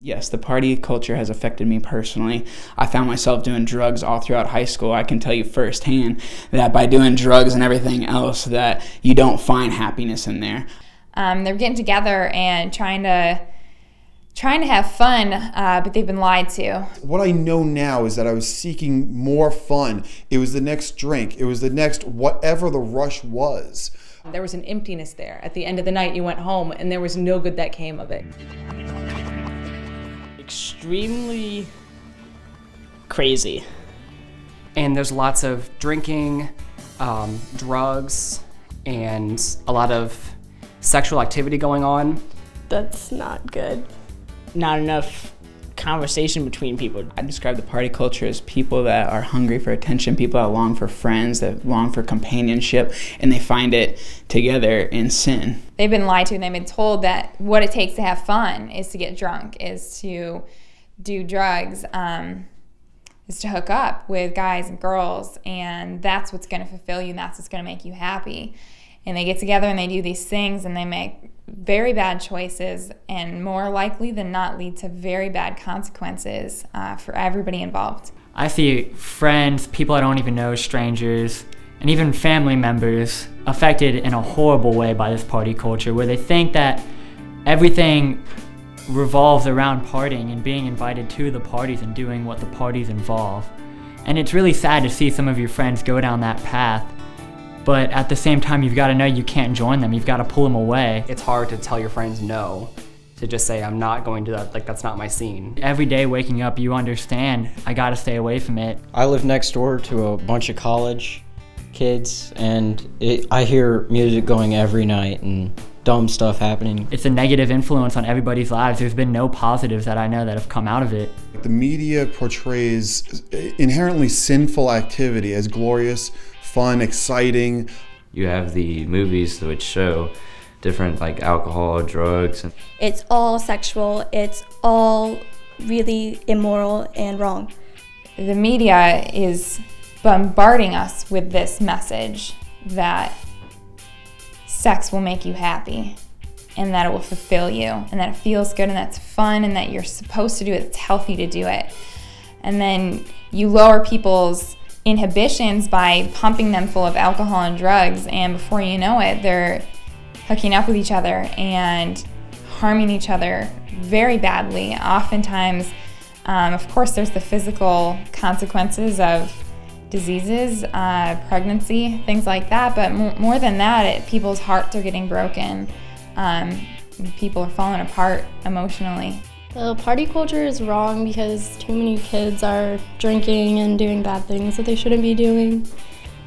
Yes, the party culture has affected me personally. I found myself doing drugs all throughout high school. I can tell you firsthand that by doing drugs and everything else that you don't find happiness in there. They're getting together and trying to have fun, but they've been lied to. What I know now is that I was seeking more fun. It was the next drink. It was the next whatever the rush was. There was an emptiness there. At the end of the night, you went home and there was no good that came of it. Extremely crazy. And there's lots of drinking, drugs, and a lot of sexual activity going on. That's not good. Not enough conversation between people. I describe the party culture as people that are hungry for attention, people that long for friends, that long for companionship, and they find it together in sin. They've been lied to and they've been told that what it takes to have fun is to get drunk, is to do drugs, is to hook up with guys and girls, and that's what's going to fulfill you and that's what's going to make you happy. And they get together and they do these things and they make very bad choices, and more likely than not lead to very bad consequences for everybody involved. I see friends, people I don't even know, strangers, and even family members affected in a horrible way by this party culture, where they think that everything revolves around partying and being invited to the parties and doing what the parties involve. And it's really sad to see some of your friends go down that path. But at the same time, you've got to know you can't join them. You've got to pull them away. It's hard to tell your friends no, to just say, I'm not going to that, like that's not my scene. Every day waking up, you understand, I got to stay away from it. I live next door to a bunch of college kids, and I hear music going every night and dumb stuff happening. It's a negative influence on everybody's lives. There's been no positives that I know that have come out of it. The media portrays inherently sinful activity as glorious, fun, exciting. You have the movies which show different like alcohol, drugs. It's all sexual, it's all really immoral and wrong. The media is bombarding us with this message that sex will make you happy and that it will fulfill you and that it feels good and that's fun and that you're supposed to do it, it's healthy to do it. And then you lower people's inhibitions by pumping them full of alcohol and drugs, and before you know it, they're hooking up with each other and harming each other very badly. Oftentimes, of course, there's the physical consequences of diseases, pregnancy, things like that, but more than that, people's hearts are getting broken. People are falling apart emotionally. The party culture is wrong because too many kids are drinking and doing bad things that they shouldn't be doing,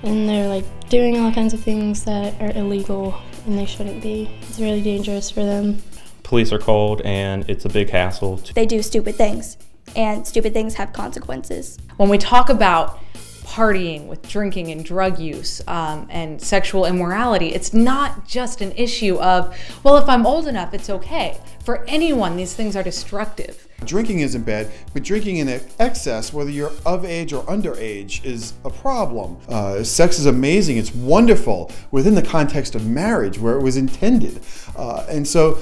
and they're like doing all kinds of things that are illegal and they shouldn't be. It's really dangerous for them. Police are called and it's a big hassle. They do stupid things, and stupid things have consequences. When we talk about partying with drinking and drug use and sexual immorality, it's not just an issue of, well, if I'm old enough, it's okay. For anyone, these things are destructive. Drinking isn't bad, but drinking in excess, whether you're of age or underage, is a problem. Sex is amazing, it's wonderful within the context of marriage where it was intended. And so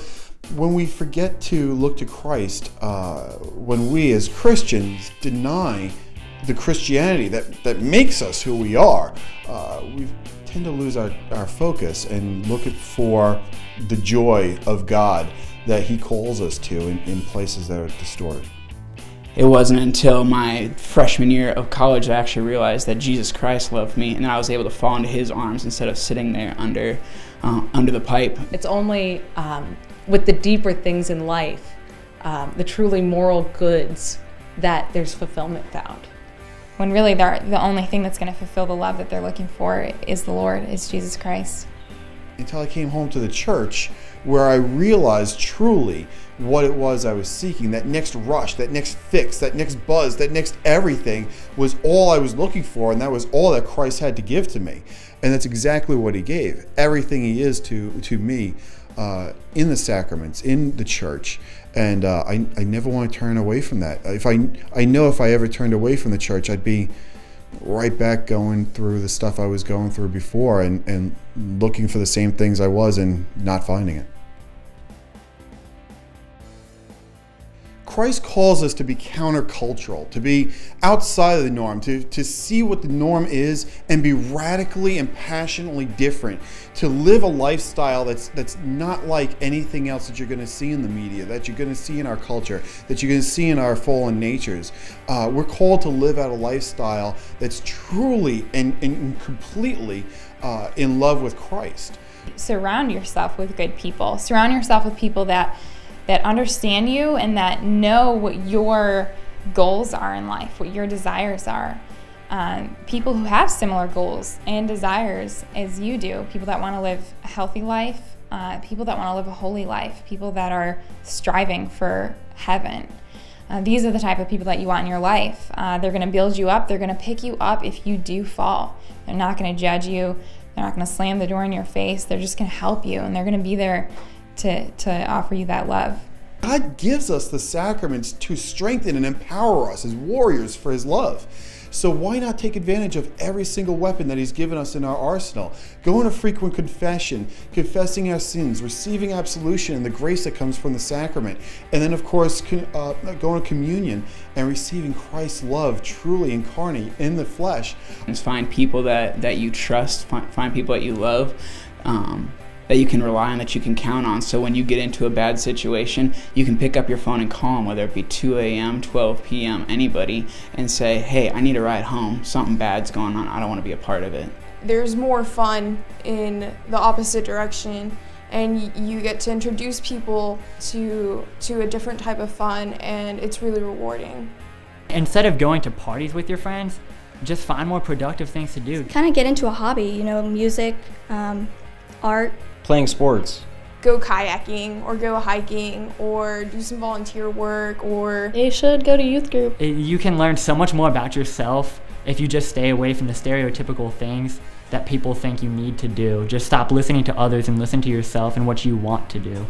when we forget to look to Christ, when we as Christians deny the Christianity that makes us who we are, we tend to lose our focus and look for the joy of God that He calls us to in places that are distorted. It wasn't until my freshman year of college that I actually realized that Jesus Christ loved me, and I was able to fall into His arms instead of sitting there under the pipe. It's only with the deeper things in life, the truly moral goods, that there's fulfillment found. When really the only thing that's going to fulfill the love that they're looking for is the Lord, is Jesus Christ. Until I came home to the church, where I realized truly what it was I was seeking. That next rush, that next fix, that next buzz, that next everything was all I was looking for, and that was all that Christ had to give to me. And that's exactly what He gave. Everything He is to me in the sacraments, in the church. And I never want to turn away from that. I know if I ever turned away from the church, I'd be right back going through the stuff I was going through before and looking for the same things I was and not finding it. Christ calls us to be countercultural, to be outside of the norm, to see what the norm is and be radically and passionately different, to live a lifestyle that's not like anything else that you're going to see in the media, that you're going to see in our culture, that you're going to see in our fallen natures. We're called to live out a lifestyle that's truly and completely in love with Christ. Surround yourself with good people. Surround yourself with people that understand you and that know what your goals are in life, what your desires are. People who have similar goals and desires as you do, people that want to live a healthy life, people that want to live a holy life, people that are striving for heaven. These are the type of people that you want in your life. They're going to build you up. They're going to pick you up if you do fall. They're not going to judge you. They're not going to slam the door in your face. They're just going to help you, and they're going to be there to offer you that love. God gives us the sacraments to strengthen and empower us as warriors for His love. So why not take advantage of every single weapon that He's given us in our arsenal? Going to frequent confession, confessing our sins, receiving absolution and the grace that comes from the sacrament, and then of course going to communion and receiving Christ's love truly incarnate in the flesh. Just find people that you trust, find people that you love, that you can rely on, that you can count on. So when you get into a bad situation, you can pick up your phone and call them, whether it be 2 a.m., 12 p.m., anybody, and say, hey, I need a ride home. Something bad's going on. I don't want to be a part of it. There's more fun in the opposite direction, and you get to introduce people to a different type of fun, and it's really rewarding. Instead of going to parties with your friends, just find more productive things to do. Kind of get into a hobby, you know, music, art. Playing sports. Go kayaking or go hiking or do some volunteer work, or They should go to youth group. You can learn so much more about yourself if you just stay away from the stereotypical things that people think you need to do. Just stop listening to others and listen to yourself and what you want to do.